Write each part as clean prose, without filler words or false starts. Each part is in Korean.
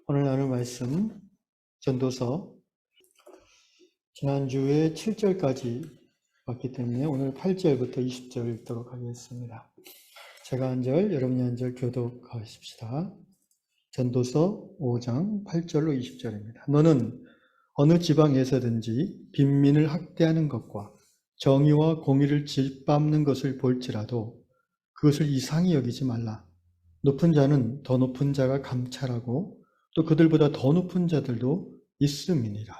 오늘 나눌 말씀 전도서 지난주에 7절까지 봤기 때문에 오늘 8절부터 20절 읽도록 하겠습니다. 제가 한 절, 여러분이 한 절 교독하십시다. 전도서 5장 8절로 20절입니다. 너는 어느 지방에서든지 빈민을 학대하는 것과 정의와 공의를 짓밟는 것을 볼지라도 그것을 이상히 여기지 말라. 높은 자는 더 높은 자가 감찰하고 또 그들보다 더 높은 자들도 있음이니라.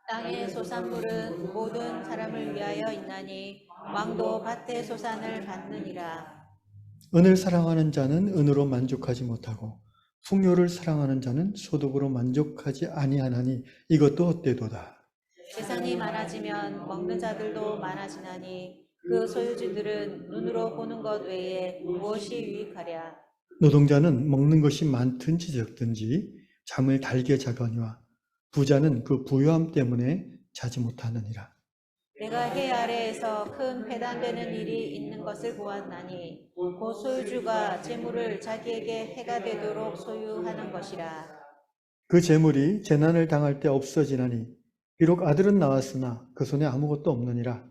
땅의 소산물은 모든 사람을 위하여 있나니 왕도 밭의 소산을 받느니라. 은을 사랑하는 자는 은으로 만족하지 못하고 풍요를 사랑하는 자는 소득으로 만족하지 아니하나니 이것도 헛되도다. 세상이 많아지면 먹는 자들도 많아지나니 그 소유주들은 눈으로 보는 것 외에 무엇이 유익하랴. 노동자는 먹는 것이 많든지 적든지 잠을 달게 자거니와 부자는 그 부유함 때문에 자지 못하느니라. 내가 해 아래에서 큰 배단되는 일이 있는 것을 보았나니 그 소유주가 재물을 자기에게 해가 되도록 소유하는 것이라. 그 재물이 재난을 당할 때 없어지나니 비록 아들은 나왔으나 그 손에 아무것도 없느니라.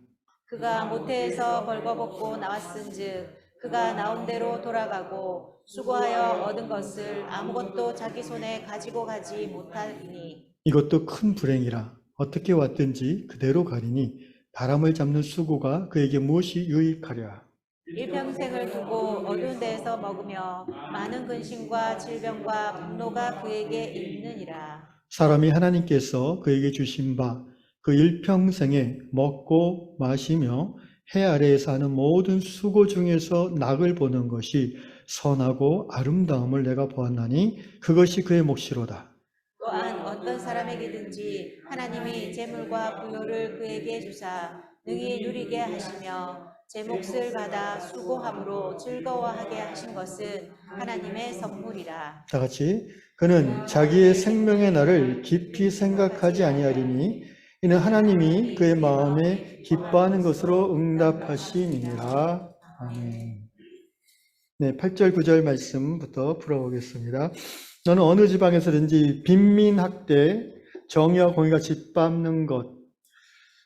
그가 모태에서 벌거벗고 나왔은즉 그가 나온 대로 돌아가고 수고하여 얻은 것을 아무것도 자기 손에 가지고 가지 못하리니 이것도 큰 불행이라. 어떻게 왔든지 그대로 가리니 바람을 잡는 수고가 그에게 무엇이 유익하랴. 일평생을 두고 어두운 데에서 먹으며 많은 근심과 질병과 분노가 그에게 있느니라. 사람이 하나님께서 그에게 주신 바 그 일평생에 먹고 마시며 해 아래에서 하는 모든 수고 중에서 낙을 보는 것이 선하고 아름다움을 내가 보았나니 그것이 그의 몫이로다. 또한 어떤 사람에게든지 하나님이 재물과 부요를 그에게 주사 능히 누리게 하시며 제 몫을 받아 수고함으로 즐거워하게 하신 것은 하나님의 선물이라. 다 같이 그는 자기의 생명의 날을 깊이 생각하지 아니하리니 이는 하나님이 그의 마음에 기뻐하는 것으로 응답하심이니라. 아멘. 네, 8절 9절 말씀부터 풀어보겠습니다. 너는 어느 지방에서든지 빈민 학대, 정의와 공의가 짓밟는 것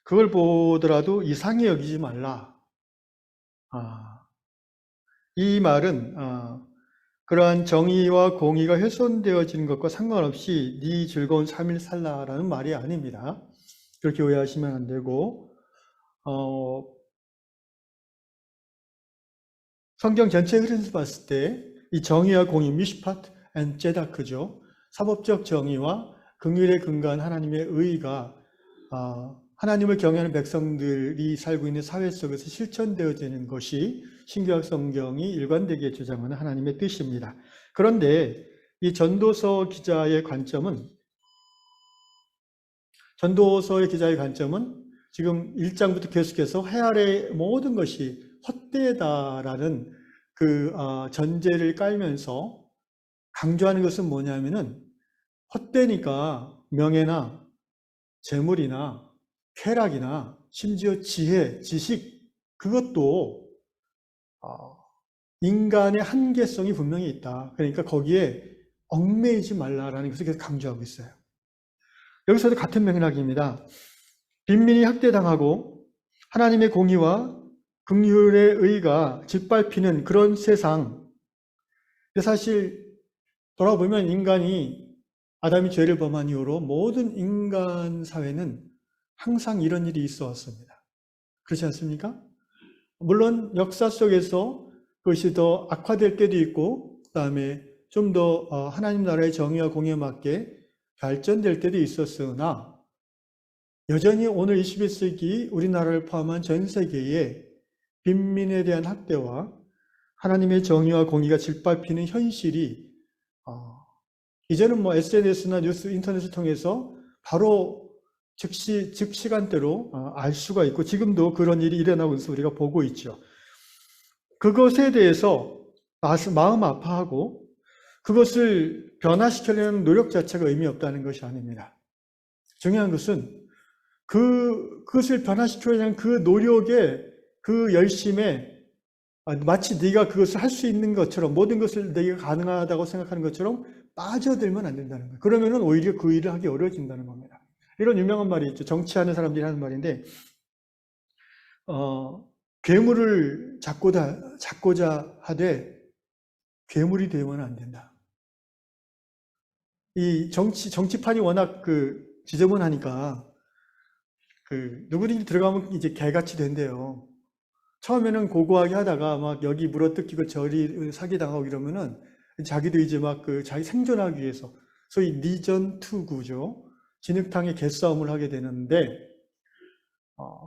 그걸 보더라도 이상히 여기지 말라. 이 말은 그러한 정의와 공의가 훼손되어지는 것과 상관없이 네 즐거운 삶을 살라라는 말이 아닙니다. 그렇게 오해하시면 안 되고 성경 전체 흐름에서 봤을 때 이 정의와 공의, 미슈파트 앤 제다크죠. 사법적 정의와 긍휼에 근거한 하나님의 의가 하나님을 경외하는 백성들이 살고 있는 사회 속에서 실천되어지는 것이 신구약 성경이 일관되게 주장하는 하나님의 뜻입니다. 그런데 이 전도서의 기자의 관점은 지금 1장부터 계속해서 해 아래 모든 것이 헛되다라는 그 전제를 깔면서 강조하는 것은 뭐냐면은 헛되니까 명예나 재물이나 쾌락이나 심지어 지혜, 지식 그것도 인간의 한계성이 분명히 있다. 그러니까 거기에 얽매이지 말라라는 것을 계속 강조하고 있어요. 여기서도 같은 맥락입니다. 빈민이 학대당하고 하나님의 공의와 긍휼의 의가 짓밟히는 그런 세상. 사실 돌아보면 인간이 아담이 죄를 범한 이후로 모든 인간 사회는 항상 이런 일이 있어 왔습니다. 그렇지 않습니까? 물론 역사 속에서 그것이 더 악화될 때도 있고 그다음에 좀 더 하나님 나라의 정의와 공의에 맞게 발전될 때도 있었으나 여전히 오늘 21세기 우리나라를 포함한 전 세계에 빈민에 대한 학대와 하나님의 정의와 공의가 짓밟히는 현실이 이제는 뭐 SNS나 뉴스, 인터넷을 통해서 바로 즉시간대로 알 수가 있고 지금도 그런 일이 일어나고 있어서 우리가 보고 있죠. 그것에 대해서 마음 아파하고 그것을 변화시키려는 노력 자체가 의미 없다는 것이 아닙니다. 중요한 것은 그것을 변화시키려는 그 노력에 그 열심에 마치 네가 그것을 할 수 있는 것처럼 모든 것을 네가 가능하다고 생각하는 것처럼 빠져들면 안 된다는 거예요. 그러면은 오히려 그 일을 하기 어려워진다는 겁니다. 이런 유명한 말이 있죠. 정치하는 사람들이 하는 말인데, 괴물을 잡고자 하되 괴물이 되면 안 된다. 이 정치판이 워낙 지저분하니까, 누구든지 들어가면 이제 개같이 된대요. 처음에는 고고하게 하다가 막 여기 물어뜯기고 저리 사기당하고 이러면은 자기도 이제 막 자기 생존하기 위해서 소위 니전 투구죠. 진흙탕에 개싸움을 하게 되는데,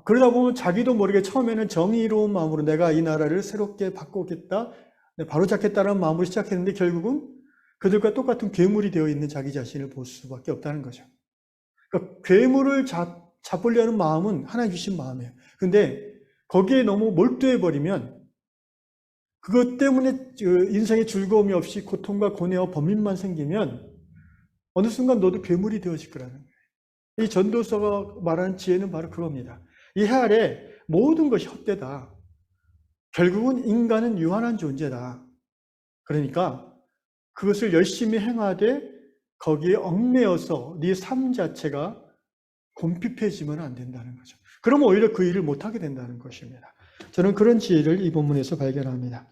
그러다 보면 자기도 모르게 처음에는 정의로운 마음으로 내가 이 나라를 새롭게 바꾸겠다, 바로잡겠다는 마음으로 시작했는데 결국은 그들과 똑같은 괴물이 되어 있는 자기 자신을 볼 수밖에 없다는 거죠. 그러니까 괴물을 잡으려는 마음은 하나님 주신 마음이에요. 근데 거기에 너무 몰두해 버리면 그것 때문에 인생의 즐거움이 없이 고통과 고뇌와 범민만 생기면 어느 순간 너도 괴물이 되어질 거라는 거예요. 이 전도서가 말하는 지혜는 바로 그겁니다. 이 해 아래 모든 것이 헛되다. 결국은 인간은 유한한 존재다. 그러니까 그것을 열심히 행하되 거기에 얽매여서 네 삶 자체가 곰핍해지면 안 된다는 거죠. 그러면 오히려 그 일을 못하게 된다는 것입니다. 저는 그런 지혜를 이 본문에서 발견합니다.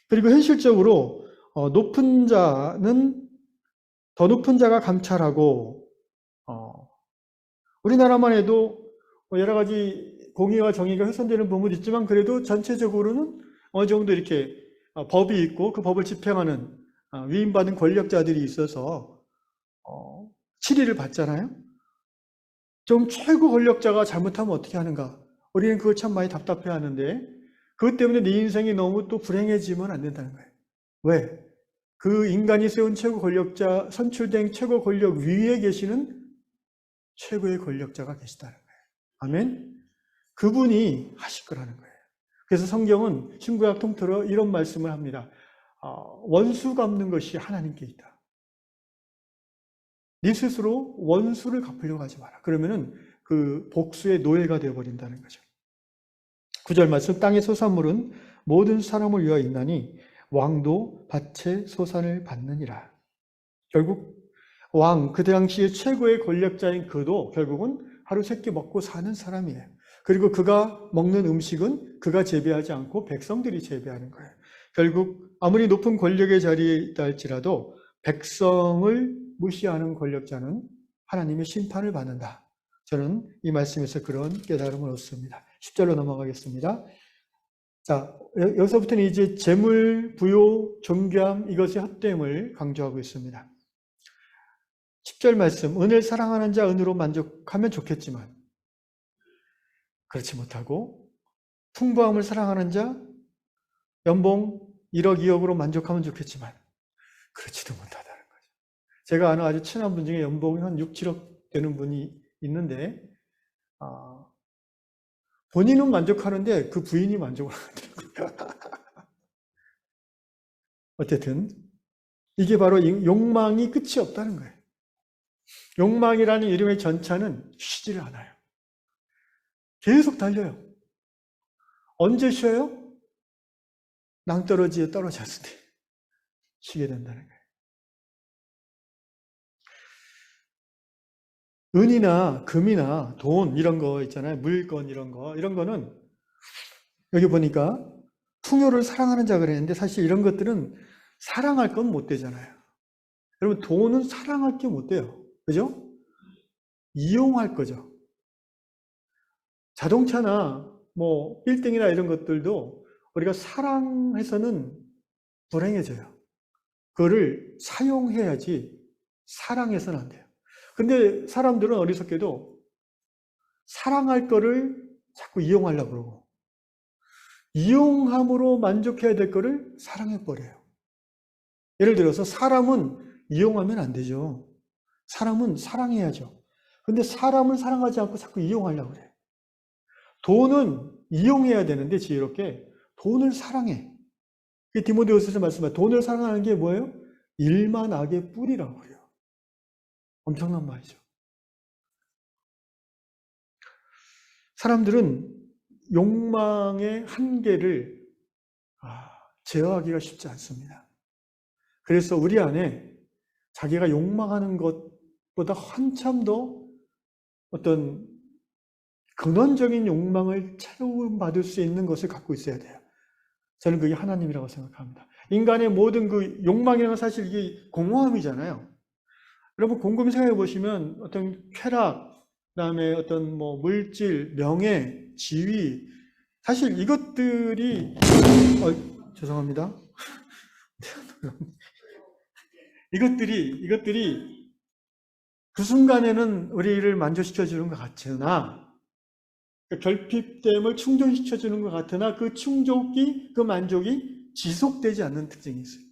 그리고 현실적으로 높은 자는 더 높은 자가 감찰하고, 우리나라만 해도 여러 가지 공의와 정의가 훼손되는 부분도 있지만 그래도 전체적으로는 어느 정도 이렇게 법이 있고 그 법을 집행하는 위임받은 권력자들이 있어서 치리를 받잖아요. 좀 최고 권력자가 잘못하면 어떻게 하는가? 우리는 그걸 참 많이 답답해 하는데 그것 때문에 네 인생이 너무 또 불행해지면 안 된다는 거예요. 왜? 그 인간이 세운 최고 권력자, 선출된 최고 권력 위에 계시는 최고의 권력자가 계시다는 거예요. 아멘? 그분이 하실 거라는 거예요. 그래서 성경은 신구약 통틀어 이런 말씀을 합니다. 원수 갚는 것이 하나님께 있다. 네 스스로 원수를 갚으려고 하지 마라. 그러면은 그 복수의 노예가 되어버린다는 거죠. 9절 말씀, 땅의 소산물은 모든 사람을 위하여 있나니 왕도 밭의 소산을 받느니라. 결국 왕, 그 당시의 최고의 권력자인 그도 결국은 하루 세끼 먹고 사는 사람이에요. 그리고 그가 먹는 음식은 그가 재배하지 않고 백성들이 재배하는 거예요. 결국 아무리 높은 권력의 자리에 있다 할지라도 백성을 무시하는 권력자는 하나님의 심판을 받는다. 저는 이 말씀에서 그런 깨달음을 얻습니다. 10절로 넘어가겠습니다. 자, 여기서부터는 이제 재물, 부요, 존귀함 이것의 헛됨을 강조하고 있습니다. 10절 말씀, 은을 사랑하는 자 은으로 만족하면 좋겠지만 그렇지 못하고 풍부함을 사랑하는 자 연봉 1억, 2억으로 만족하면 좋겠지만 그렇지도 못하다는 거죠. 제가 아는 아주 친한 분 중에 연봉이 한 6, 7억 되는 분이 있는데 본인은 만족하는데 그 부인이 만족을 안 하더라고요. 어쨌든 이게 바로 욕망이 끝이 없다는 거예요. 욕망이라는 이름의 전차는 쉬지를 않아요. 계속 달려요. 언제 쉬어요? 낭떠러지에 떨어졌을 때 쉬게 된다는 거예요. 은이나 금이나 돈 이런 거 있잖아요. 물건 이런 거는 여기 보니까 풍요를 사랑하는 자 그랬는데 사실 이런 것들은 사랑할 건 못 되잖아요. 여러분 돈은 사랑할 게 못 돼요. 그죠? 이용할 거죠. 자동차나 뭐 빌딩이나 이런 것들도 우리가 사랑해서는 불행해져요. 그거를 사용해야지 사랑해서는 안 돼요. 근데 사람들은 어리석게도 사랑할 거를 자꾸 이용하려고 그러고 이용함으로 만족해야 될 거를 사랑해버려요. 예를 들어서 사람은 이용하면 안 되죠. 사람은 사랑해야죠. 근데 사람은 사랑하지 않고 자꾸 이용하려고 그래요. 돈은 이용해야 되는데 지혜롭게 돈을 사랑해. 디모데후서에서 말씀하신 돈을 사랑하는 게 뭐예요? 일만 악의 뿌리라고 해요. 엄청난 말이죠. 사람들은 욕망의 한계를 제어하기가 쉽지 않습니다. 그래서 우리 안에 자기가 욕망하는 것보다 한참 더 어떤 근원적인 욕망을 채움받을 수 있는 것을 갖고 있어야 돼요. 저는 그게 하나님이라고 생각합니다. 인간의 모든 그 욕망이라는 건 사실 이게 공허함이잖아요. 여러분 곰곰이 생각해 보시면 어떤 쾌락, 그다음에 어떤 뭐 물질, 명예, 지위, 사실 이것들이 죄송합니다. 이것들이 그 순간에는 우리를 만족시켜 주는 것 같으나, 결핍됨을 충족시켜 주는 것 같으나 그 충족이, 그 만족이 지속되지 않는 특징이 있어요.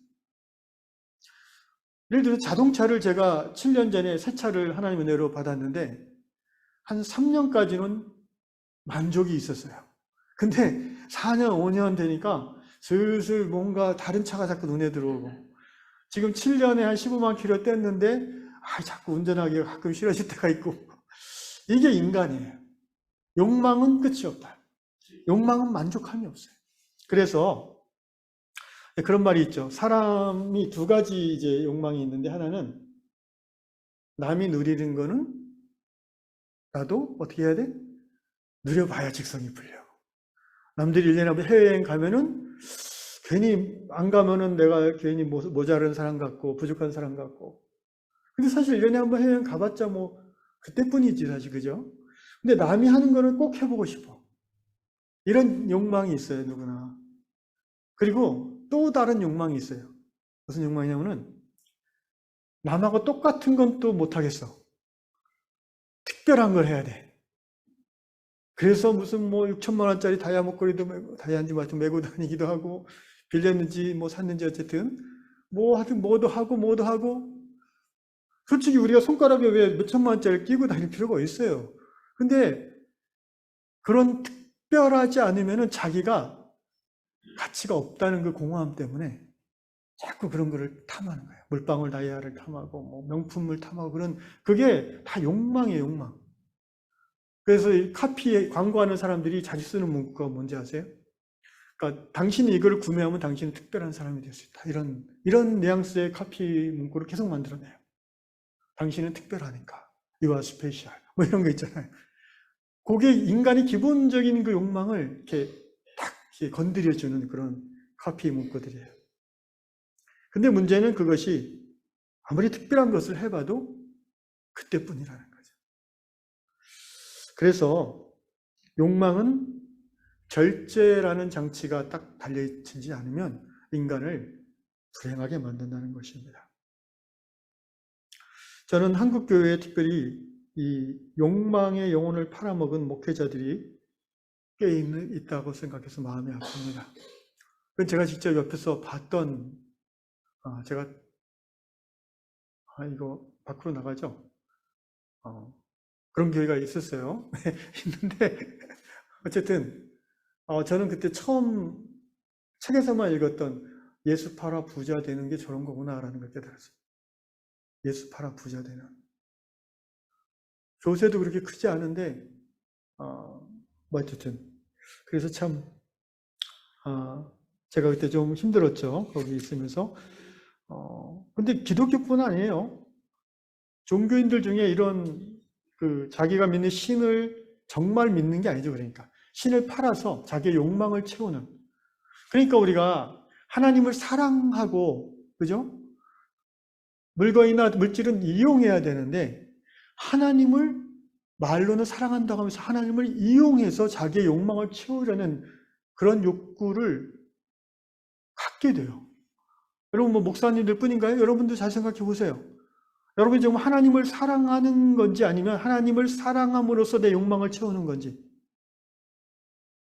예를 들어서 자동차를 제가 7년 전에 새 차를 하나님의 은혜로 받았는데 한 3년까지는 만족이 있었어요. 근데 4년, 5년 되니까 슬슬 뭔가 다른 차가 자꾸 눈에 들어오고, 지금 7년에 한 15만 킬로 뗐는데 자꾸 운전하기가 가끔 싫어질 때가 있고, 이게 인간이에요. 욕망은 끝이 없다. 욕망은 만족함이 없어요. 그래서 그런 말이 있죠. 사람이 두 가지 이제 욕망이 있는데, 하나는 남이 누리는 거는 나도 어떻게 해야 돼? 누려봐야 직성이 풀려. 남들이 1년에 한번 해외여행 가면은 괜히 안 가면은 내가 괜히 모자른 사람 같고 부족한 사람 같고. 근데 사실 1년에 한번 해외여행 가봤자 뭐 그때뿐이지 사실, 그죠? 근데 남이 하는 거는 꼭 해보고 싶어. 이런 욕망이 있어요, 누구나. 그리고 또 다른 욕망이 있어요. 무슨 욕망이냐면은 남하고 똑같은 건 또 못하겠어. 특별한 걸 해야 돼. 그래서 무슨 뭐 6천만 원짜리 다이아 목걸이도 메고, 다이아인지 메고 다니기도 하고, 빌렸는지 뭐 샀는지 어쨌든 뭐 하여튼 뭐도 하고. 솔직히 우리가 손가락에 왜 몇천만 원짜리를 끼고 다닐 필요가 있어요. 근데 그런 특별하지 않으면은 자기가 가치가 없다는 그 공허함 때문에 자꾸 그런 거를 탐하는 거예요. 물방울 다이아를 탐하고 뭐 명품을 탐하고, 그게 다 욕망이에요, 욕망. 그래서 이 카피에 광고하는 사람들이 자주 쓰는 문구가 뭔지 아세요? 그러니까 당신이 이걸 구매하면 당신은 특별한 사람이 될 수 있다. 이런 뉘앙스의 카피 문구를 계속 만들어내요. 당신은 특별하니까. You are special. 뭐 이런 거 있잖아요. 그게 인간의 기본적인 그 욕망을 이렇게 탁 이렇게 건드려주는 그런 카피 문구들이에요. 근데 문제는 그것이 아무리 특별한 것을 해봐도 그때뿐이라는 거죠. 그래서 욕망은 절제라는 장치가 딱 달려있지 않으면 인간을 불행하게 만든다는 것입니다. 저는 한국교회에 특별히 이 욕망의 영혼을 팔아먹은 목회자들이 꽤 있다고 생각해서 마음이 아픕니다. 그건 제가 직접 옆에서 봤던, 이거 밖으로 나가죠? 그런 교회가 있었어요. 있는데, 어쨌든, 저는 그때 처음 책에서만 읽었던 예수 팔아 부자 되는 게 저런 거구나라는 걸 깨달았어요. 예수 팔아 부자 되는. 교세도 그렇게 크지 않은데, 뭐 어쨌든. 그래서 참, 제가 그때 좀 힘들었죠. 거기 있으면서. 근데 기독교뿐 아니에요. 종교인들 중에 이런 자기가 믿는 신을 정말 믿는 게 아니죠. 그러니까. 신을 팔아서 자기의 욕망을 채우는. 그러니까 우리가 하나님을 사랑하고, 그죠? 물건이나 물질은 이용해야 되는데, 하나님을 말로는 사랑한다고 하면서 하나님을 이용해서 자기의 욕망을 채우려는 그런 욕구를 갖게 돼요. 여러분 뭐 목사님들 뿐인가요? 여러분도 잘 생각해 보세요. 여러분이 지금 하나님을 사랑하는 건지 아니면 하나님을 사랑함으로써 내 욕망을 채우는 건지,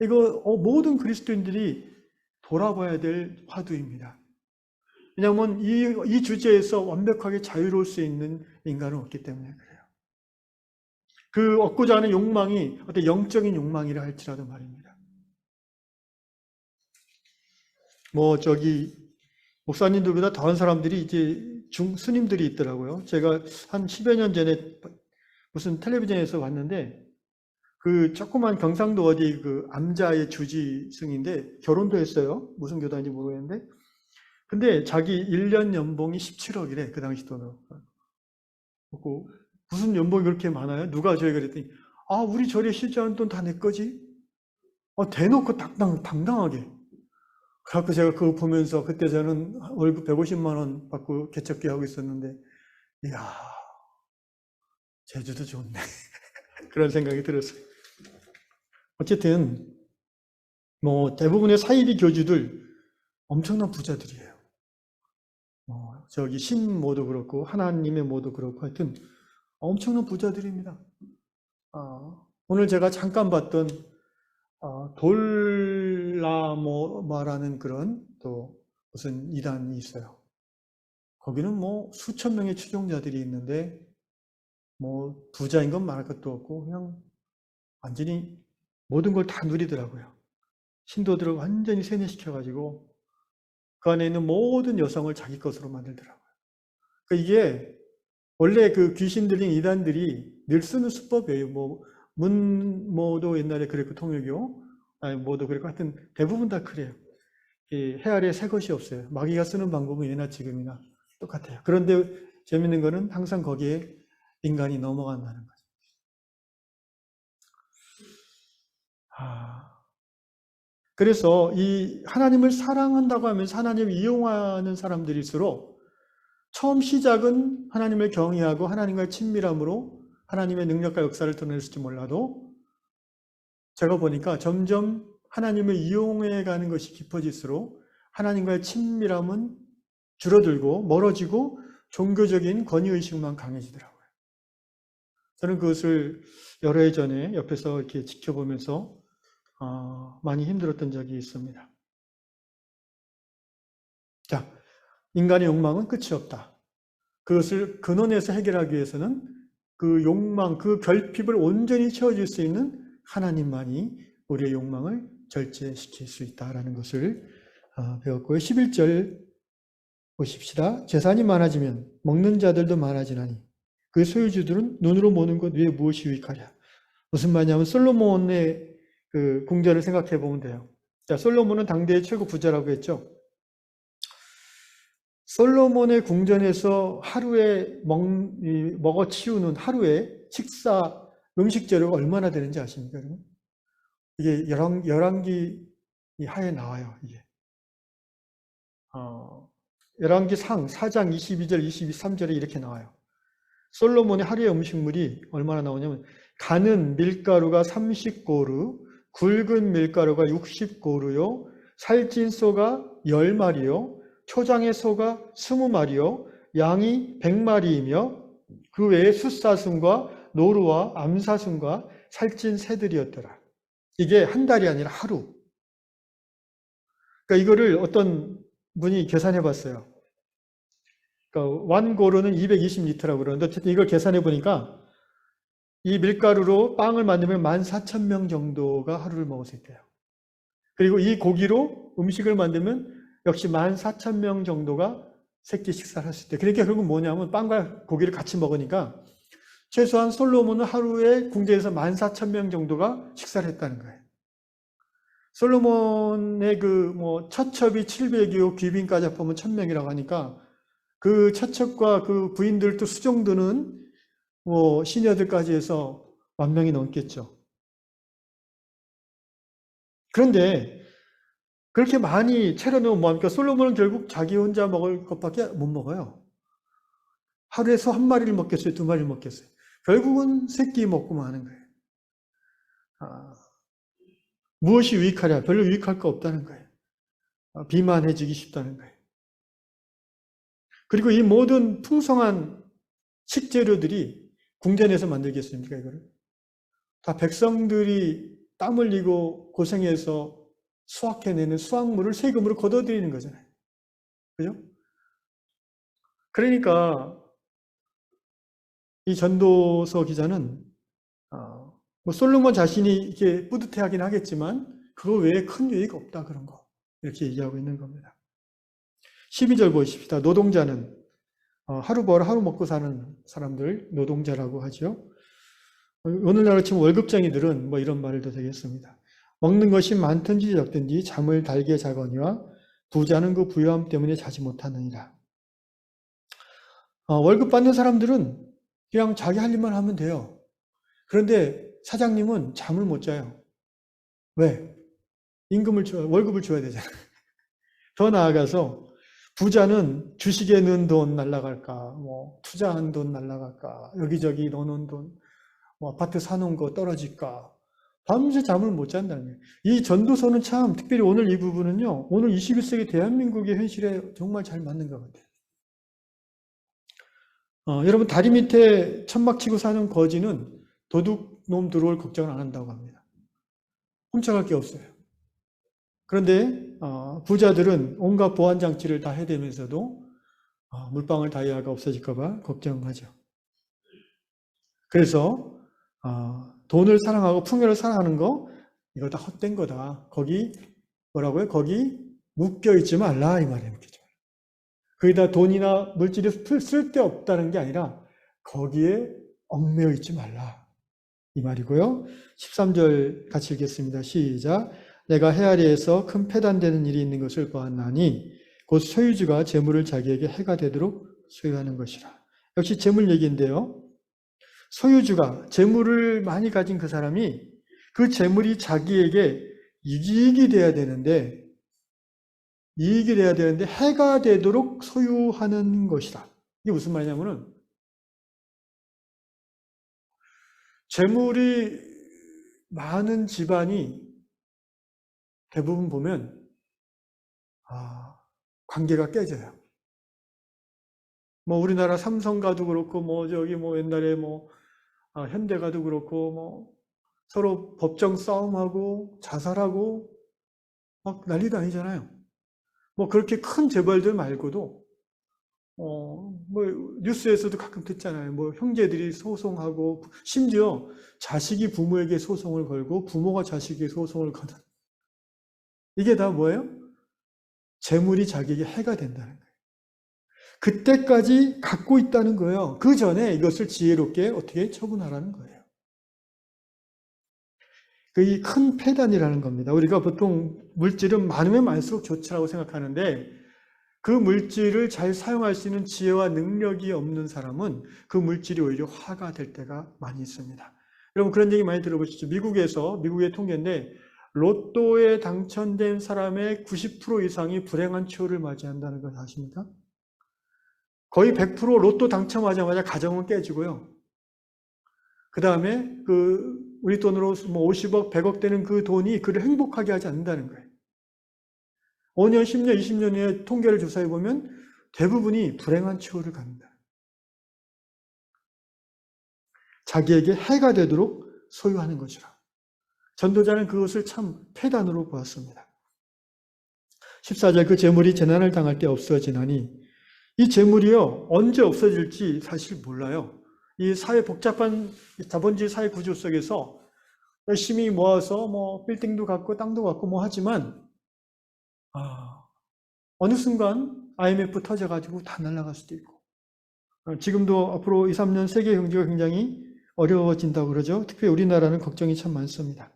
이거 모든 그리스도인들이 돌아봐야 될 화두입니다. 왜냐하면 이 주제에서 완벽하게 자유로울 수 있는 인간은 없기 때문에 그래요. 그 얻고자 하는 욕망이 어떤 영적인 욕망이라 할지라도 말입니다. 목사님들보다 더한 사람들이 이제 스님들이 있더라고요. 제가 한 10여 년 전에 무슨 텔레비전에서 봤는데, 그 조그만 경상도 어디 그 암자의 주지승인데 결혼도 했어요. 무슨 교단인지 모르겠는데, 근데 자기 1년 연봉이 17억이래, 그 당시 돈으로. 무슨 연봉이 그렇게 많아요? 누가 줘요? 그랬더니, 우리 절에 실제하는 돈 다 내 거지? 대놓고 당당하게. 그래갖고 제가 그거 보면서 그때 저는 월급 150만 원 받고 개척기 하고 있었는데, 이야, 제주도 좋네. 그런 생각이 들었어요. 어쨌든, 대부분의 사이비 교주들 엄청난 부자들이에요. 저기 신모도 그렇고, 하나님의 모도 그렇고, 하여튼 엄청난 부자들입니다. 오늘 제가 잠깐 봤던 돌라모마라는 그런 또 무슨 이단이 있어요. 거기는 수천 명의 추종자들이 있는데 부자인 건 말할 것도 없고 그냥 완전히 모든 걸 다 누리더라고요. 신도들을 완전히 세뇌시켜가지고 그 안에 있는 모든 여성을 자기 것으로 만들더라고요. 그러니까 이게 원래 그 귀신 들린 이단들이 늘 쓰는 수법이에요. 문모도 옛날에 그랬고, 통일교, 모도 그랬고, 하여튼 대부분 다 그래요. 해 아래 새 것이 없어요. 마귀가 쓰는 방법은 예나 지금이나 똑같아요. 그런데 재밌는 거는 항상 거기에 인간이 넘어간다는 거죠. 그래서 이 하나님을 사랑한다고 하면서 하나님을 이용하는 사람들일수록 처음 시작은 하나님을 경외하고 하나님과의 친밀함으로 하나님의 능력과 역사를 드러냈을지 몰라도 제가 보니까 점점 하나님을 이용해 가는 것이 깊어질수록 하나님과의 친밀함은 줄어들고 멀어지고 종교적인 권위의식만 강해지더라고요. 저는 그것을 여러 해 전에 옆에서 이렇게 지켜보면서 많이 힘들었던 적이 있습니다. 자, 인간의 욕망은 끝이 없다. 그것을 근원에서 해결하기 위해서는 그 욕망, 그 결핍을 온전히 채워줄 수 있는 하나님만이 우리의 욕망을 절제시킬 수 있다라는 것을 배웠고요. 11절 보십시다. 재산이 많아지면 먹는 자들도 많아지나니 그 소유주들은 눈으로 보는 것 위에 무엇이 유익하랴. 무슨 말이냐면 솔로몬의 그 궁전을 생각해 보면 돼요. 자, 솔로몬은 당대의 최고 부자라고 했죠. 솔로몬의 궁전에서 하루에 먹어 치우는 하루에 식사 음식 재료가 얼마나 되는지 아십니까, 여러분? 이게 열왕기 하에 나와요, 이게. 열왕기상 4장 22절, 23절에 이렇게 나와요. 솔로몬의 하루의 음식물이 얼마나 나오냐면 가는 밀가루가 30고루, 굵은 밀가루가 60고루요, 살찐 소가 10마리요, 초장의 소가 20마리요, 양이 100마리이며 그 외에 숫사슴과 노루와 암사슴과 살찐 새들이었더라. 이게 한 달이 아니라 하루. 그러니까 이거를 어떤 분이 계산해 봤어요. 그러니까 완고루는 220리터라고 그러는데 어쨌든 이걸 계산해 보니까 이 밀가루로 빵을 만들면 14,000명 정도가 하루를 먹을 수 있대요. 그리고 이 고기로 음식을 만들면 역시 14,000명 정도가 세끼 식사를 할 수 있대요. 그러니까 결국 뭐냐면 빵과 고기를 같이 먹으니까 최소한 솔로몬은 하루에 궁전에서 14,000명 정도가 식사를 했다는 거예요. 솔로몬의 처첩이 700이요, 귀빈까지 합하면 1000명이라고 하니까 그 처첩과 그 부인들도 수정도는 시녀들까지 해서 10,000명이 넘겠죠. 그런데 그렇게 많이 차려놓으면 뭐합니까? 솔로몬은 결국 자기 혼자 먹을 것밖에 못 먹어요. 하루에 소 1마리를 먹겠어요? 2마리를 먹겠어요? 결국은 3끼 먹고 마는 거예요. 무엇이 유익하랴? 별로 유익할 거 없다는 거예요. 비만해지기 쉽다는 거예요. 그리고 이 모든 풍성한 식재료들이 궁전에서 만들겠습니까, 이거를? 다 백성들이 땀 흘리고 고생해서 수확해내는 수확물을 세금으로 걷어들이는 거잖아요. 그죠? 그러니까 이 전도서 기자는 솔로몬 자신이 이렇게 뿌듯해하긴 하겠지만 그거 외에 큰 유익이 없다, 그런 거. 이렇게 얘기하고 있는 겁니다. 12절 보십시다. 노동자는 하루 벌어 하루 먹고 사는 사람들 노동자라고 하죠. 오늘날 치면 월급쟁이들은 이런 말도 되겠습니다. 먹는 것이 많든지 적든지 잠을 달게 자거니와 부자는 그 부유함 때문에 자지 못하느니라. 월급 받는 사람들은 그냥 자기 할 일만 하면 돼요. 그런데 사장님은 잠을 못 자요. 왜? 월급을 줘야 되잖아요. 더 나아가서 부자는 주식에 넣은 돈 날라갈까, 뭐 투자한 돈 날라갈까, 여기저기 넣어놓은 돈, 뭐 아파트 사놓은 거 떨어질까, 밤새 잠을 못 잔다는 거예요. 이 전도서는 참, 특별히 오늘 이 부분은요, 오늘 21세기 대한민국의 현실에 정말 잘 맞는 것 같아요. 여러분, 다리 밑에 천막 치고 사는 거지는 도둑놈 들어올 걱정을 안 한다고 합니다. 훔쳐갈 게 없어요. 그런데 부자들은 온갖 보안 장치를 다 해대면서도 물방울 다이아가 없어질까 봐 걱정하죠. 그래서 돈을 사랑하고 풍요를 사랑하는 거 이거 다 헛된 거다. 거기 뭐라고요? 거기 묶여있지 말라 이 말이에요. 거기다 돈이나 물질이 쓸데없다는 게 아니라 거기에 얽매여 있지 말라 이 말이고요. 13절 같이 읽겠습니다. 시작. 내가 해 아래에서 큰 패단되는 일이 있는 것을 보았나니 곧 소유주가 재물을 자기에게 해가 되도록 소유하는 것이라. 역시 재물 얘기인데요. 소유주가 재물을 많이 가진 그 사람이 그 재물이 자기에게 이익이 돼야 되는데 해가 되도록 소유하는 것이다. 이게 무슨 말이냐면은 재물이 많은 집안이 대부분 보면 관계가 깨져요. 뭐 우리나라 삼성가도 그렇고 옛날에 현대가도 그렇고 서로 법정 싸움하고 자살하고 막 난리도 아니잖아요. 그렇게 큰 재벌들 말고도 뉴스에서도 가끔 듣잖아요. 형제들이 소송하고 심지어 자식이 부모에게 소송을 걸고 부모가 자식에게 소송을 거는 이게 다 뭐예요? 재물이 자기에게 해가 된다는 거예요. 그때까지 갖고 있다는 거예요. 그 전에 이것을 지혜롭게 어떻게 처분하라는 거예요. 그게 큰 폐단이라는 겁니다. 우리가 보통 물질은 많으면 많을수록 좋지라고 생각하는데 그 물질을 잘 사용할 수 있는 지혜와 능력이 없는 사람은 그 물질이 오히려 화가 될 때가 많이 있습니다. 여러분 그런 얘기 많이 들어보시죠. 미국의 통계인데 로또에 당첨된 사람의 90% 이상이 불행한 추후를 맞이한다는 걸 아십니까? 거의 100% 로또 당첨하자마자 가정은 깨지고요. 그 다음에 우리 돈으로 50억, 100억 되는 그 돈이 그를 행복하게 하지 않는다는 거예요. 5년, 10년, 20년 후에 통계를 조사해 보면 대부분이 불행한 추후를 갖는다. 자기에게 해가 되도록 소유하는 것이라. 전도자는 그것을 참 폐단으로 보았습니다. 14절 그 재물이 재난을 당할 때 없어지나니 이 재물이요 언제 없어질지 사실 몰라요. 이 복잡한 자본주의 사회 구조 속에서 열심히 모아서 빌딩도 갖고 땅도 갖고 하지만 어느 순간 IMF 터져가지고 다 날아갈 수도 있고 지금도 앞으로 2, 3년 세계 경제가 굉장히 어려워진다고 그러죠. 특히 우리나라는 걱정이 참 많습니다.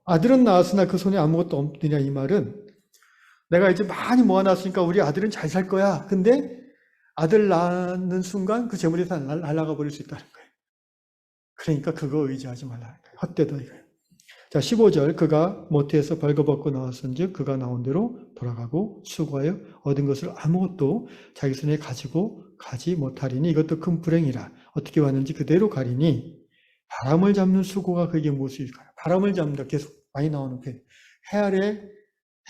아들은 낳았으나 그 손에 아무것도 없느냐 이 말은 내가 이제 많이 모아놨으니까 우리 아들은 잘 살 거야. 근데 아들 낳는 순간 그 재물이 다 날아가 버릴 수 있다는 거예요. 그러니까 그거 의지하지 말라는 거예요. 헛되다 이거예요. 자, 15절 그가 모태에서 벌거벗고 나왔은즉 그가 나온 대로 돌아가고 수고하여 얻은 것을 아무것도 자기 손에 가지고 가지 못하리니 이것도 큰 불행이라. 어떻게 왔는지 그대로 가리니 바람을 잡는 수고가 그에게 무엇일까요? 바람을 잡는다. 계속 많이 나오는 표현.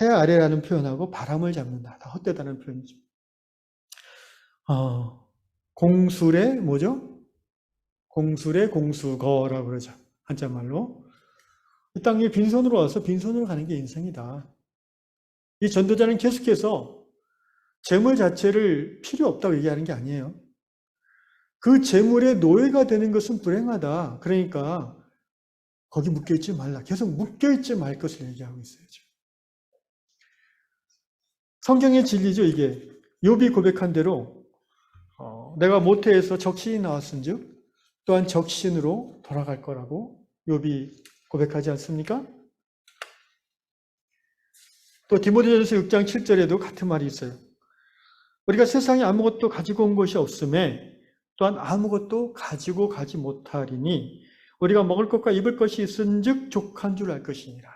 해 아래라는 표현하고 바람을 잡는다. 다 헛되다는 표현이죠. 공술의 뭐죠? 공술의 공수거라고 그러죠. 한자말로. 이 땅에 빈손으로 와서 빈손으로 가는 게 인생이다. 이 전도자는 계속해서 재물 자체를 필요 없다고 얘기하는 게 아니에요. 그 재물의 노예가 되는 것은 불행하다. 그러니까 거기 묶여있지 말라. 계속 묶여있지 말 것을 얘기하고 있어요. 성경의 진리죠, 이게. 욥이 고백한 대로 내가 모태에서 적신이 나왔은즉 또한 적신으로 돌아갈 거라고 욥이 고백하지 않습니까? 또 디모데전서 6장 7절에도 같은 말이 있어요. 우리가 세상에 아무것도 가지고 온 것이 없음에 또한 아무것도 가지고 가지 못하리니 우리가 먹을 것과 입을 것이 있은즉 족한 줄 알 것이니라.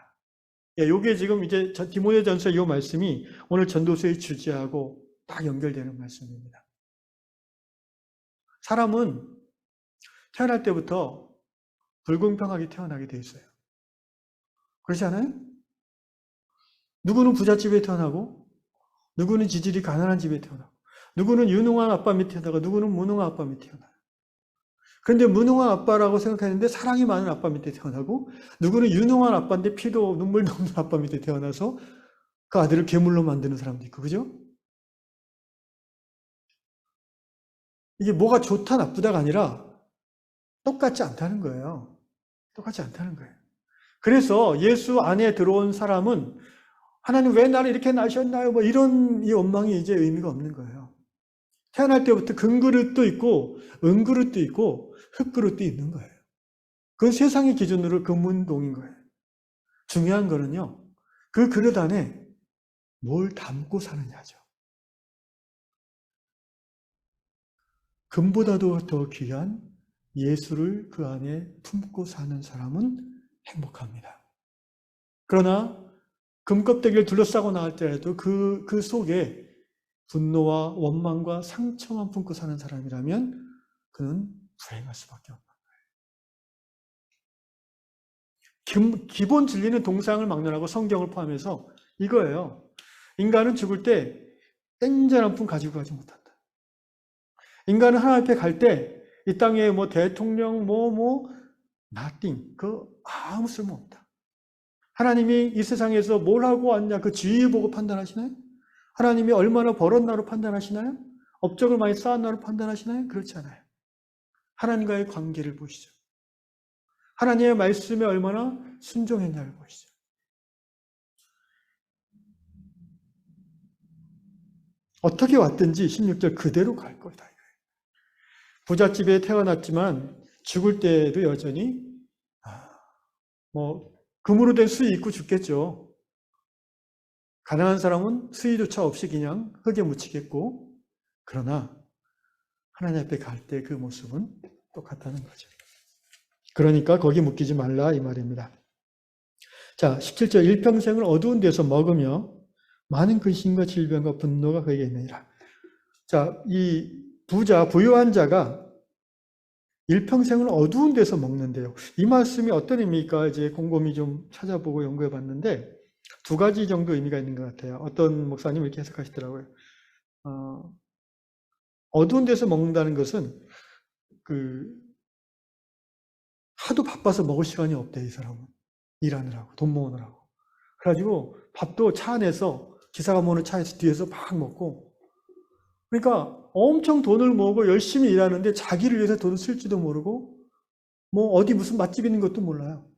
이게 지금 이제 디모데전서 이 말씀이 오늘 전도서의 주제하고 딱 연결되는 말씀입니다. 사람은 태어날 때부터 불공평하게 태어나게 돼 있어요. 그렇지 않아요? 누구는 부잣집에 태어나고, 누구는 지질이 가난한 집에 태어나고, 누구는 유능한 아빠 밑에 태어나고, 누구는 무능한 아빠 밑에 태어나요. 그런데 무능한 아빠라고 생각했는데 사랑이 많은 아빠 밑에 태어나고, 누구는 유능한 아빠인데 피도 눈물도 없는 아빠 밑에 태어나서 그 아들을 괴물로 만드는 사람도 있고, 그죠? 이게 뭐가 좋다 나쁘다가 아니라 똑같지 않다는 거예요. 똑같지 않다는 거예요. 그래서 예수 안에 들어온 사람은 하나님 왜 나를 이렇게 낳으셨나요? 뭐 이런 이 원망이 이제 의미가 없는 거예요. 태어날 때부터 금그릇도 있고 은그릇도 있고 흙그릇도 있는 거예요. 그건 세상의 기준으로 금은동인 거예요. 중요한 거는요, 그 그릇 안에 뭘 담고 사느냐죠. 금보다도 더 귀한 예수를 그 안에 품고 사는 사람은 행복합니다. 그러나 금껍데기를 둘러싸고 나갈때라도 그 속에 분노와 원망과 상처만 품고 사는 사람이라면 그는 불행할 수밖에 없는 거예요. 기본 진리는 동상을 막론하고 성경을 포함해서 이거예요. 인간은 죽을 때 땡전 한 푼 가지고 가지 못한다. 인간은 하나님 앞에 갈 때 이 땅에 뭐 대통령 nothing, 아무 쓸모 없다. 하나님이 이 세상에서 뭘 하고 왔냐 그 지위 보고 판단하시나요? 하나님이 얼마나 벌었나로 판단하시나요? 업적을 많이 쌓았나로 판단하시나요? 그렇지 않아요. 하나님과의 관계를 보시죠. 하나님의 말씀에 얼마나 순종했냐를 보시죠. 어떻게 왔든지 16절 그대로 갈 거다. 부잣집에 태어났지만 죽을 때도 여전히 금으로 된 수의 입고 죽겠죠. 가난한 사람은 수의조차 없이 그냥 흙에 묻히겠고, 그러나 하나님 앞에 갈 때 그 모습은 똑같다는 거죠. 그러니까 거기 묶이지 말라 이 말입니다. 자, 17절 일평생을 어두운 데서 먹으며 많은 근심과 질병과 분노가 그에게 있느니라. 자, 이 부유한 자가 일평생을 어두운 데서 먹는데요. 이 말씀이 어떤 의미일까 이제 곰곰이 좀 찾아보고 연구해 봤는데 두 가지 정도 의미가 있는 것 같아요. 어떤 목사님 이렇게 해석하시더라고요. 어두운 데서 먹는다는 것은 하도 바빠서 먹을 시간이 없대, 이 사람은. 일하느라고, 돈 모으느라고. 그래가지고 밥도 차 안에서, 기사가 모는 차에서 뒤에서 막 먹고, 그러니까 엄청 돈을 모으고 열심히 일하는데 자기를 위해서 돈을 쓸지도 모르고 어디 무슨 맛집 있는 것도 몰라요.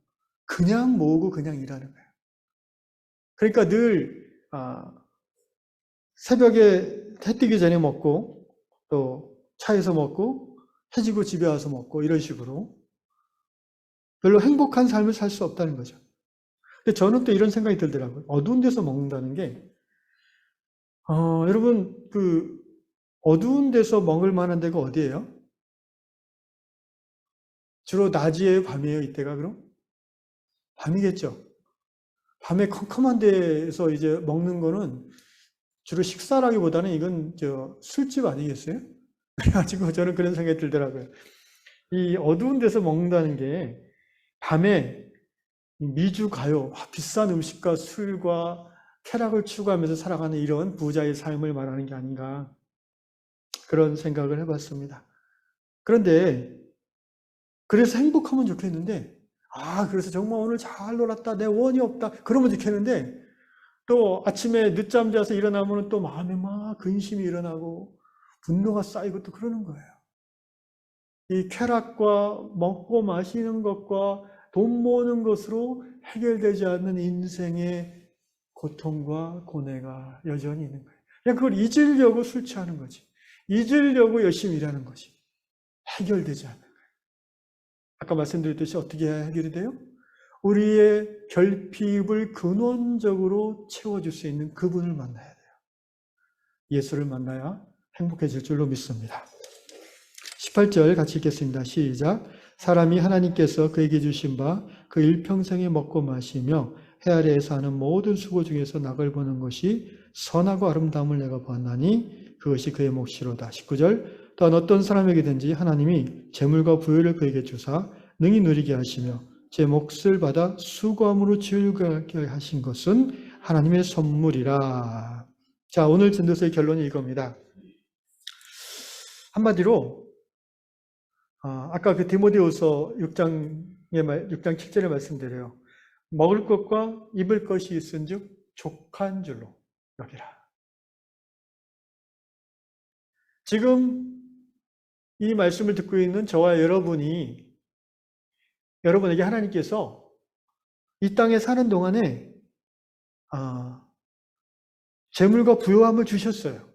그냥 모으고 그냥 일하는 거예요. 그러니까 늘 새벽에 해 뜨기 전에 먹고 또 차에서 먹고 해지고 집에 와서 먹고 이런 식으로 별로 행복한 삶을 살 수 없다는 거죠. 근데 저는 또 이런 생각이 들더라고요. 어두운 데서 먹는다는 게 여러분 어두운 데서 먹을 만한 데가 어디예요? 주로 낮이에요, 밤이에요, 이때가 그럼? 밤이겠죠. 밤에 컴컴한 데서 이제 먹는 거는 주로 식사라기보다는 이건 술집 아니겠어요? 그래가지고 저는 그런 생각이 들더라고요. 이 어두운 데서 먹는다는 게 밤에 미주 가요, 비싼 음식과 술과 쾌락을 추구하면서 살아가는 이런 부자의 삶을 말하는 게 아닌가. 그런 생각을 해봤습니다. 그런데 그래서 행복하면 좋겠는데 그래서 정말 오늘 잘 놀았다, 내 원이 없다 그러면 좋겠는데 또 아침에 늦잠 자서 일어나면 또 마음에 막 근심이 일어나고 분노가 쌓이고 또 그러는 거예요. 이 쾌락과 먹고 마시는 것과 돈 모으는 것으로 해결되지 않는 인생의 고통과 고뇌가 여전히 있는 거예요. 그냥 그걸 잊으려고 술 취하는 거지. 잊으려고 열심히 일하는 것이 해결되지 않는 거예요. 아까 말씀드렸듯이 어떻게 해야 해결이 돼요? 우리의 결핍을 근원적으로 채워줄 수 있는 그분을 만나야 돼요. 예수를 만나야 행복해질 줄로 믿습니다. 18절 같이 읽겠습니다. 시작. 사람이 하나님께서 그에게 주신 바 그 일평생에 먹고 마시며 해 아래에서 하는 모든 수고 중에서 낙을 보는 것이 선하고 아름다움을 내가 보았나니 그것이 그의 몫이로다. 19절. 또한 어떤 사람에게든지 하나님이 재물과 부요를 그에게 주사 능히 누리게 하시며 제 몫을 받아 수고함으로 즐거게 하신 것은 하나님의 선물이라. 자, 오늘 전도서의 결론이 이겁니다. 한마디로 아까 그 디모데후서 6장 7절의 말씀대로요. 먹을 것과 입을 것이 있은즉 족한 줄로 여기라. 지금 이 말씀을 듣고 있는 저와 여러분에게 하나님께서 이 땅에 사는 동안에 재물과 부요함을 주셨어요.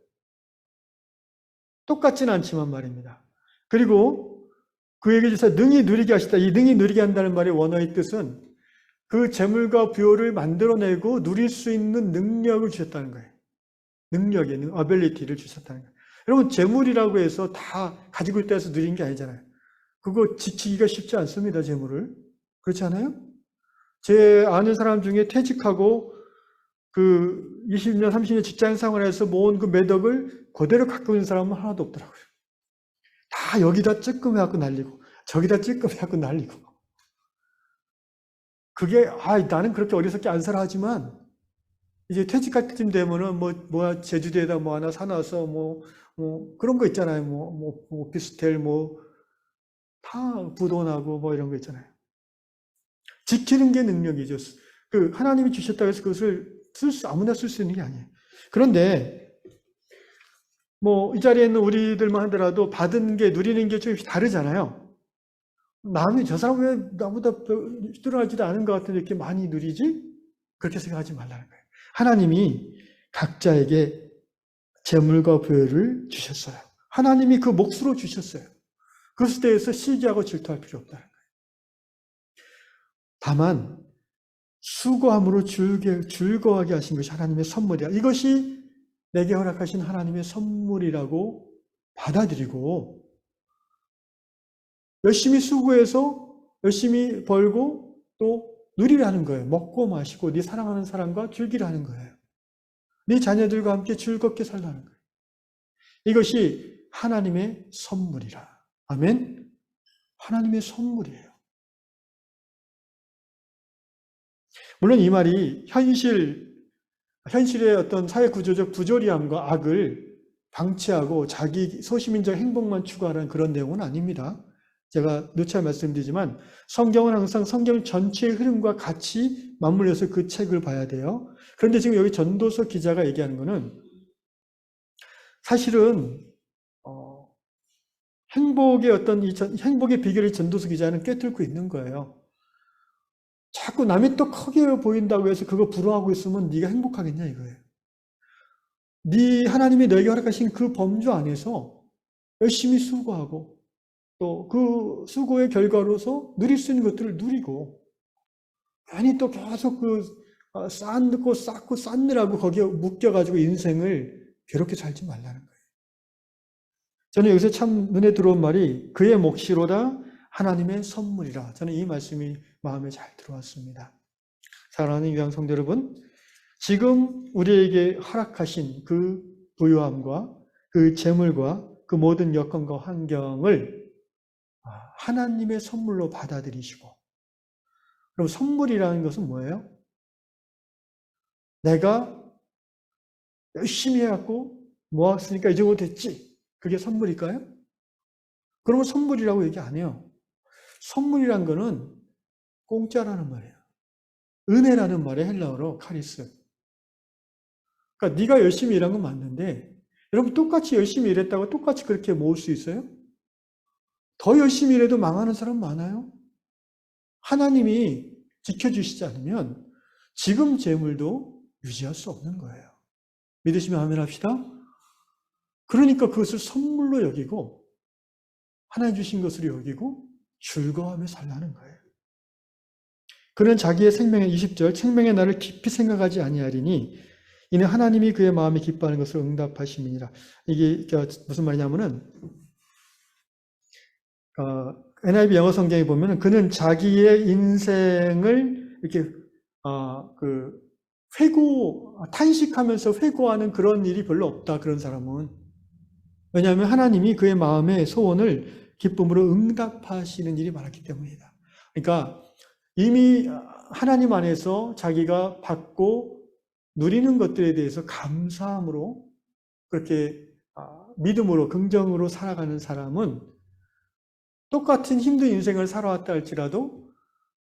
똑같지는 않지만 말입니다. 그리고 그에게 주사 능히 누리게 하시다. 이 능히 누리게 한다는 말의 원어의 뜻은 그 재물과 부요를 만들어내고 누릴 수 있는 능력을 주셨다는 거예요. 능력의 ability를 주셨다는 거예요. 여러분, 재물이라고 해서 다 가지고 있다 해서 누린 게 아니잖아요. 그거 지키기가 쉽지 않습니다, 재물을. 그렇지 않아요? 제 아는 사람 중에 퇴직하고 그 20년, 30년 직장 생활에서 모은 그 매덕을 그대로 갖고 있는 사람은 하나도 없더라고요. 다 여기다 찔끔해갖고 날리고 저기다 찔끔해갖고 날리고. 그게 나는 그렇게 어리석게 안 살아 하지만 이제 퇴직할 때쯤 되면은 제주도에다 뭐 하나 사놔서 그런 거 있잖아요. 오피스텔 다 부도나고 이런 거 있잖아요. 지키는 게 능력이죠. 그 하나님이 주셨다고 해서 그것을 아무나 쓸 수 있는 게 아니에요. 그런데 이 자리에 있는 우리들만 하더라도 받은 게, 누리는 게 좀 다르잖아요. 저 사람 왜 나보다 휘둘러지도 않은 것 같은데 이렇게 많이 누리지? 그렇게 생각하지 말라는 거예요. 하나님이 각자에게 재물과 부요를 주셨어요. 하나님이 그 몫으로 주셨어요. 그것에 대해서 시기하고 질투할 필요 없다는 거예요. 다만 수고함으로 즐거워하게 하신 것이 하나님의 선물이야. 이것이 내게 허락하신 하나님의 선물이라고 받아들이고 열심히 수고해서 열심히 벌고 또 누리라는 거예요. 먹고 마시고 네 사랑하는 사람과 즐기라는 거예요. 네 자녀들과 함께 즐겁게 살라는 거예요. 이것이 하나님의 선물이라. 아멘? 하나님의 선물이에요. 물론 이 말이 현실의 어떤 사회 구조적 부조리함과 악을 방치하고 자기 소시민적 행복만 추구하라는 그런 내용은 아닙니다. 제가 누차 말씀드리지만 성경은 항상 성경 전체의 흐름과 같이 맞물려서 그 책을 봐야 돼요. 그런데 지금 여기 전도서 기자가 얘기하는 것은 사실은 행복의 비결을 전도서 기자는 꿰뚫고 있는 거예요. 자꾸 남이 또 크게 보인다고 해서 그거 부러워하고 있으면 네가 행복하겠냐 이거예요. 네 하나님이 너에게 허락하신 그 범주 안에서 열심히 수고하고 또 그 수고의 결과로서 누릴 수 있는 것들을 누리고 괜히 또 계속 쌓고 쌓느라고 거기에 묶여가지고 인생을 괴롭게 살지 말라는 거예요. 저는 여기서 참 눈에 들어온 말이 그의 몫이로다 하나님의 선물이라. 저는 이 말씀이 마음에 잘 들어왔습니다. 사랑하는 귀한 성도 여러분, 지금 우리에게 허락하신 그 부유함과 그 재물과 그 모든 여건과 환경을 하나님의 선물로 받아들이시고, 그럼 선물이라는 것은 뭐예요? 내가 열심히 해갖고 모았으니까 이 정도 됐지. 그게 선물일까요? 그러면 선물이라고 얘기 안 해요. 선물이란 거는 공짜라는 말이에요. 은혜라는 말의 헬라어로 카리스. 그러니까 네가 열심히 일한 건 맞는데 여러분 똑같이 열심히 일했다고 똑같이 그렇게 모을 수 있어요? 더 열심히 일해도 망하는 사람 많아요. 하나님이 지켜주시지 않으면 지금 재물도 유지할 수 없는 거예요. 믿으시면 아멘 합시다. 그러니까 그것을 선물로 여기고 하나님 주신 것으로 여기고 즐거워하며 살라는 거예요. 그는 자기의 생명의 20절 생명의 날을 깊이 생각하지 아니하리니 이는 하나님이 그의 마음에 기뻐하는 것을 응답하심이니라. 이게 무슨 말이냐면은 NIV 영어 성경에 보면은 그는 자기의 인생을 이렇게 탄식하면서 회고하는 그런 일이 별로 없다. 그런 사람은. 왜냐하면 하나님이 그의 마음의 소원을 기쁨으로 응답하시는 일이 많았기 때문이다. 그러니까 이미 하나님 안에서 자기가 받고 누리는 것들에 대해서 감사함으로 그렇게 믿음으로 긍정으로 살아가는 사람은 똑같은 힘든 인생을 살아왔다 할지라도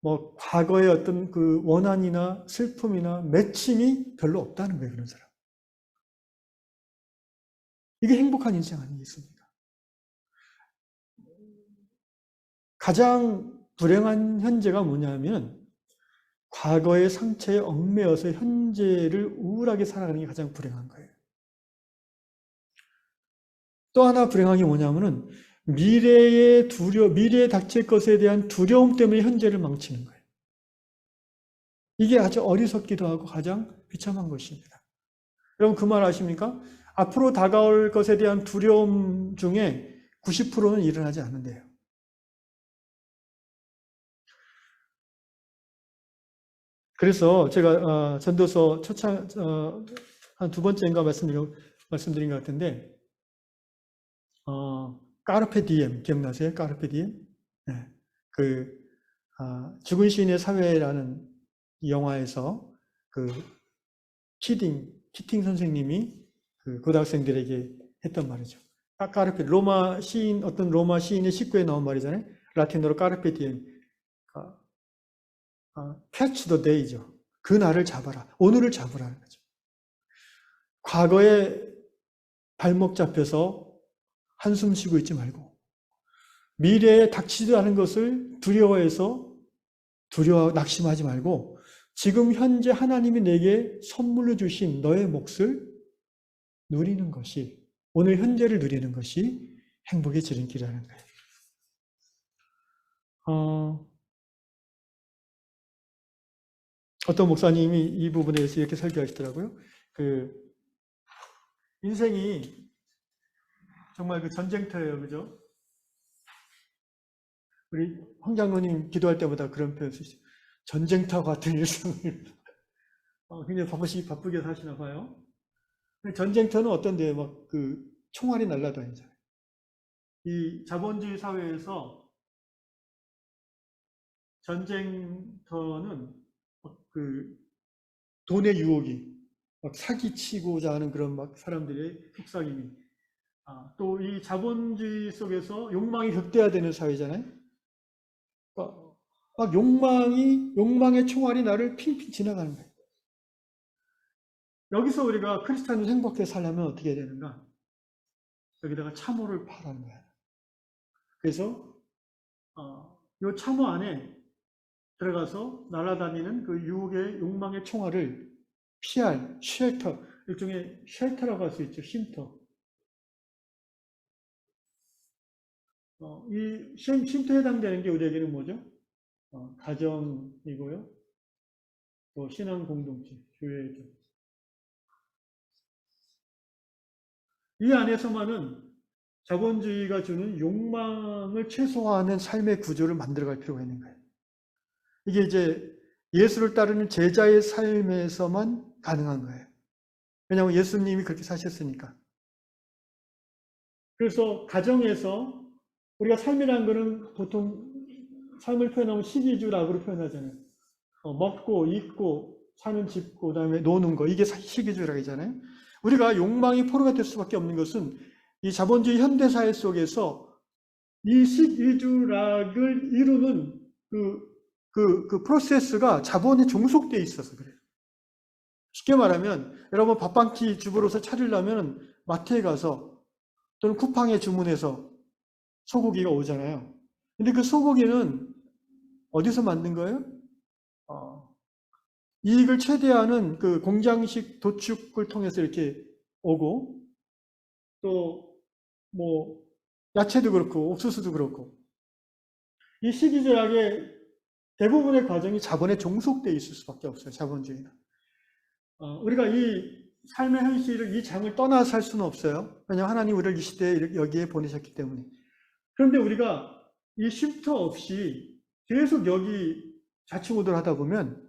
뭐 과거의 어떤 그 원한이나 슬픔이나 맺힘이 별로 없다는 거예요. 그런 사람. 이게 행복한 인생 아니겠습니까? 가장 불행한 현재가 뭐냐면 과거의 상처에 얽매여서 현재를 우울하게 살아가는 게 가장 불행한 거예요. 또 하나 불행한 게 뭐냐면은 미래에 닥칠 것에 대한 두려움 때문에 현재를 망치는 거예요. 이게 아주 어리석기도 하고 가장 비참한 것입니다. 여러분 그 말 아십니까? 앞으로 다가올 것에 대한 두려움 중에 90%는 일어나지 않는데요. 그래서 제가 전도서 초창 한 두 번째인가 말씀드린 것 같은데 까르페 디엠 기억나세요? 까르페 디엠? 네. 죽은 시인의 사회라는 영화에서 그 키팅 선생님이 그 고등학생들에게 했던 말이죠. 까르페 어떤 로마 시인의 식구에 나온 말이잖아요. 라틴어로 까르페 디엠. catch the day죠. 그 날을 잡아라. 오늘을 잡으라는 거죠. 과거에 발목 잡혀서 한숨 쉬고 있지 말고 미래에 닥치지도 않은 것을 낙심하지 말고 지금 현재 하나님이 내게 선물로 주신 너의 몫을 누리는 것이 오늘 현재를 누리는 것이 행복의 지름길이라는 거예요. 어떤 목사님이 이 부분에 대해서 이렇게 설교하시더라고요. 인생이 정말 그 전쟁터예요, 그죠? 우리 황 장로님 기도할 때마다 그런 표현 쓰시죠. 전쟁터 같은 일상을 굉장히 바쁘게 사시나 봐요. 전쟁터는 어떤데요? 막 총알이 날아다니잖아요. 이 자본주의 사회에서 전쟁터는 돈의 유혹이 막 사기치고자 하는 그런 막 사람들의 속삭임이 또 이 자본주의 속에서 욕망이 극대화되는 사회잖아요. 막 욕망의 총알이 나를 핑핑 지나가는 거예요. 여기서 우리가 크리스찬이 행복하게 살려면 어떻게 해야 되는가? 여기다가 참호를 파라는 거야. 그래서 이 참호 안에 들어가서 날아다니는 그 유혹의 욕망의 총알을 피할 쉘터, 일종의 쉘터라고 할 수 있죠. 쉼터. 이 쉼터에 해당되는 게 우리에게는 뭐죠? 가정이고요. 또 신앙 공동체, 교회죠. 이 안에서만은 자본주의가 주는 욕망을 최소화하는 삶의 구조를 만들어갈 필요가 있는 거예요. 이게 이제 예수를 따르는 제자의 삶에서만 가능한 거예요. 왜냐하면 예수님이 그렇게 사셨으니까. 그래서 가정에서 우리가 삶이라는 것은 보통 삶을 표현하면 식이주락으로 표현하잖아요. 먹고 입고 사는 집고 그다음에 노는 거 이게 식이주락이잖아요. 우리가 욕망이 포로가 될 수밖에 없는 것은 이 자본주의 현대사회 속에서 이 식이주락을 이루는 그 프로세스가 자본에 종속되어 있어서 그래요. 쉽게 말하면 여러분 밥 한 끼 주부로서 차리려면 마트에 가서 또는 쿠팡에 주문해서 소고기가 오잖아요. 근데 그 소고기는 어디서 만든 거예요? 이익을 최대화하는 그 공장식 도축을 통해서 이렇게 오고 또 뭐 야채도 그렇고 옥수수도 그렇고 이 식이주락의 대부분의 과정이 자본에 종속되어 있을 수밖에 없어요. 자본주의는. 우리가 이 삶의 현실을, 이 장을 떠나서 살 수는 없어요. 왜냐하면 하나님 우리를 이 시대에 여기에 보내셨기 때문에. 그런데 우리가 이 쉼터 없이 계속 여기 좌충우돌 하다 보면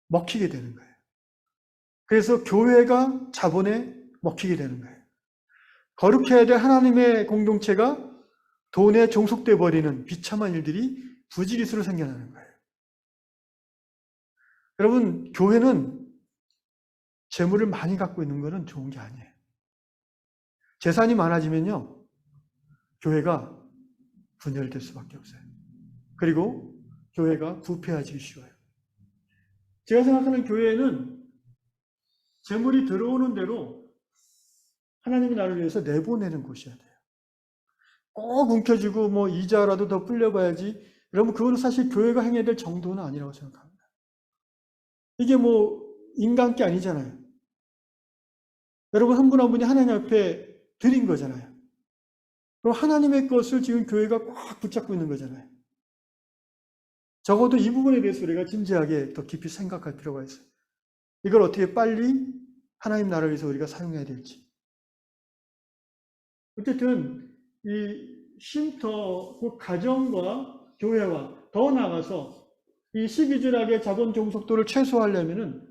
먹히게 되는 거예요. 그래서 교회가 자본에 먹히게 되는 거예요. 거룩해야 될 하나님의 공동체가 돈에 종속돼 버리는 비참한 일들이 부지기수로 생겨나는 거예요. 여러분, 교회는 재물을 많이 갖고 있는 것은 좋은 게 아니에요. 재산이 많아지면요, 교회가 분열될 수밖에 없어요. 그리고 교회가 부패해지기 쉬워요. 제가 생각하는 교회는 재물이 들어오는 대로 하나님의 나라를 위해서 내보내는 곳이어야 돼요. 꼭 움켜쥐고 뭐 이자라도 더 불려봐야지. 여러분, 그거는 사실 교회가 행해야 될 정도는 아니라고 생각합니다. 이게 뭐 인간께 아니잖아요. 여러분, 한 분 한 분이 하나님 앞에 드린 거잖아요. 그럼 하나님의 것을 지금 교회가 꽉 붙잡고 있는 거잖아요. 적어도 이 부분에 대해서 우리가 진지하게 더 깊이 생각할 필요가 있어요. 이걸 어떻게 빨리 하나님 나라를 위해서 우리가 사용해야 될지. 어쨌든 이 쉼터, 그 가정과 교회와 더 나아가서 이 12주락의 자본 종속도를 최소화하려면은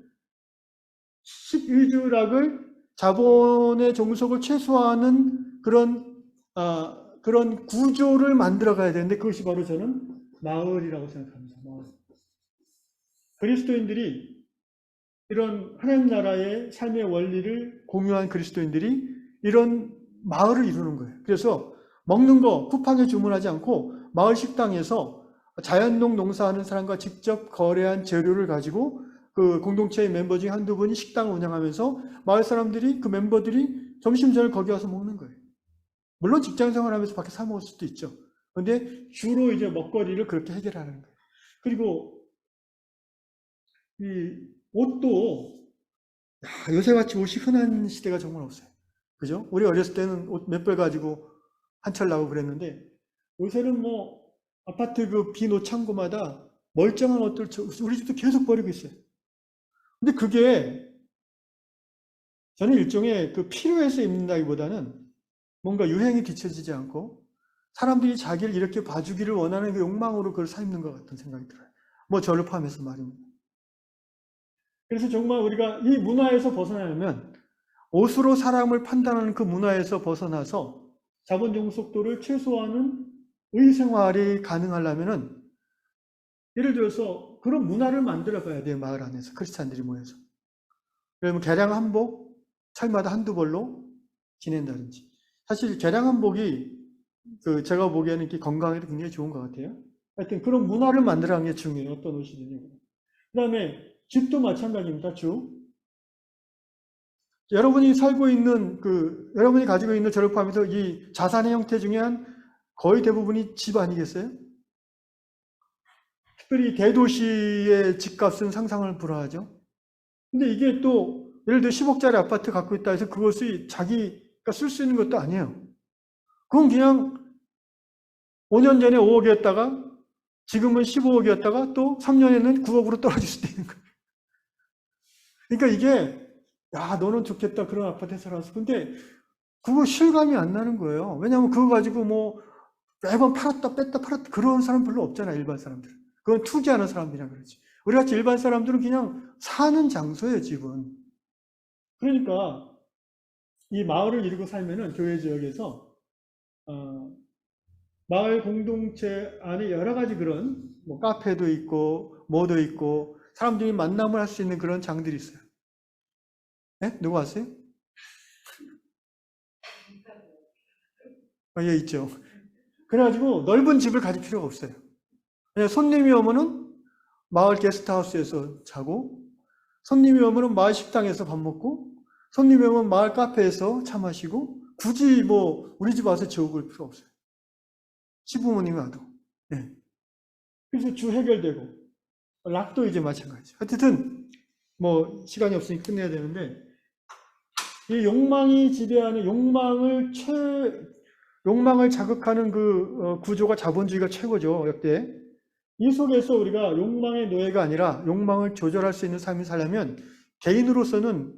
12주락을 자본의 종속을 최소화하는 그런 구조를 만들어 가야 되는데, 그것이 바로 저는 마을이라고 생각합니다. 마을. 그리스도인들이, 이런 하나님 나라의 삶의 원리를 공유한 그리스도인들이 이런 마을을 이루는 거예요. 그래서 먹는 거 쿠팡에 주문하지 않고 마을 식당에서 자연농 농사하는 사람과 직접 거래한 재료를 가지고 그 공동체의 멤버 중에 한두 분이 식당을 운영하면서 마을 사람들이, 그 멤버들이 점심 저녁 거기 와서 먹는 거예요. 물론 직장 생활하면서 밖에 사 먹을 수도 있죠. 그런데 주로 이제 먹거리를 그렇게 해결하는 거예요. 그리고 이 옷도, 요새같이 옷이 흔한 시대가 정말 없어요. 그죠? 우리 어렸을 때는 옷 몇 벌 가지고 한철 나고 그랬는데, 요새는 뭐 아파트 그 빈 옷 창고마다 멀쩡한 옷들 우리 집도 계속 버리고 있어요. 근데 그게 저는 일종의 그 필요해서 입는다기보다는 뭔가 유행에 뒤처지지 않고 사람들이 자기를 이렇게 봐주기를 원하는 그 욕망으로 그걸 사 입는 것 같은 생각이 들어요. 뭐 저를 포함해서 말입니다. 그래서 정말 우리가 이 문화에서 벗어나려면, 옷으로 사람을 판단하는 그 문화에서 벗어나서 자본 종속도를 최소화하는 의생활이 가능하려면은, 예를 들어서 그런 문화를 만들어 봐야 돼요. 마을 안에서 크리스찬들이 모여서. 그러면 개량 한복 철마다 한두 벌로 지낸다든지. 사실 개량 한복이 제가 보기에는 이렇게 건강에 굉장히 좋은 것 같아요. 하여튼 그런 문화를 만들어가는 게 중요해요. 어떤 옷이든지. 그 다음에 집도 마찬가지입니다. 여러분이 살고 있는 여러분이 가지고 있는 저를 포함해서 이 자산의 형태 중에 한 거의 대부분이 집 아니겠어요? 특별히 대도시의 집값은 상상을 불허하죠. 근데 이게 또 예를 들어 10억짜리 아파트 갖고 있다 해서 그것이 자기가 쓸 수 있는 것도 아니에요. 그건 그냥 5년 전에 5억이었다가 지금은 15억이었다가 또 3년에는 9억으로 떨어질 수도 있는 거예요. 그러니까 이게, 야, 너는 좋겠다, 그런 아파트에 살아서. 근데 그거 실감이 안 나는 거예요. 왜냐하면 그거 가지고 뭐 매번 팔았다 뺐다 그런 사람 별로 없잖아요. 일반 사람들. 그건 투기하는 사람들이라 그러지. 우리 같이 일반 사람들은 그냥 사는 장소예요, 집은. 그러니까 이 마을을 이루고 살면은 교회 지역에서 마을 공동체 안에 여러 가지 그런 뭐 카페도 있고 뭐도 있고 사람들이 만남을 할 수 있는 그런 장들이 있어요. 네? 누구 아세요? 예, 있죠. 그래가지고 넓은 집을 가질 필요가 없어요. 그냥 손님이 오면은 마을 게스트하우스에서 자고, 손님이 오면은 마을 식당에서 밥 먹고, 손님이 오면 마을 카페에서 차 마시고, 굳이 뭐 우리 집 와서 재우고 필요 없어요. 시부모님이 와도. 네. 그래서 주 해결되고, 락도 이제 마찬가지죠. 하여튼 뭐 시간이 없으니까 끝내야 되는데, 이 욕망이 지배하는 욕망을 자극하는 그 구조가 자본주의가 최고죠. 역대. 이 속에서 우리가 욕망의 노예가 아니라 욕망을 조절할 수 있는 삶을 살려면 개인으로서는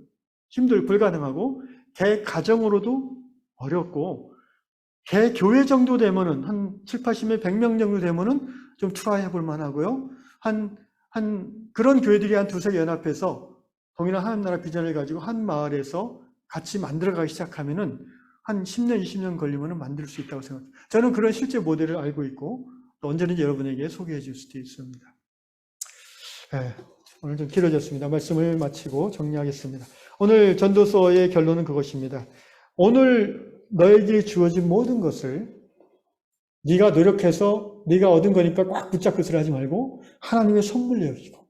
불가능하고 개 가정으로도 어렵고 개 교회 정도 되면은 한 7, 80명, 100명 정도 되면은 좀 트라이 해볼 만하고요. 그런 교회들이 한 두세 개 연합해서 동일한 하나님 나라 비전을 가지고 한 마을에서 같이 만들어가기 시작하면은 한 10년, 20년 걸리면은 만들 수 있다고 생각합니다. 저는 그런 실제 모델을 알고 있고 또 언제든지 여러분에게 소개해 줄 수도 있습니다. 네, 오늘 좀 길어졌습니다. 말씀을 마치고 정리하겠습니다. 오늘 전도서의 결론은 그것입니다. 오늘 너에게 주어진 모든 것을 네가 노력해서 네가 얻은 거니까 꽉 붙잡고서 하지 말고 하나님의 선물로 여기고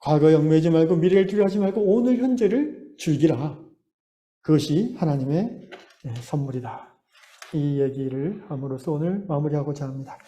과거에 얽매이지 말고 미래를 두려워하지 말고 오늘 현재를 즐기라. 그것이 하나님의 선물이다. 이 얘기를 함으로써 오늘 마무리하고자 합니다.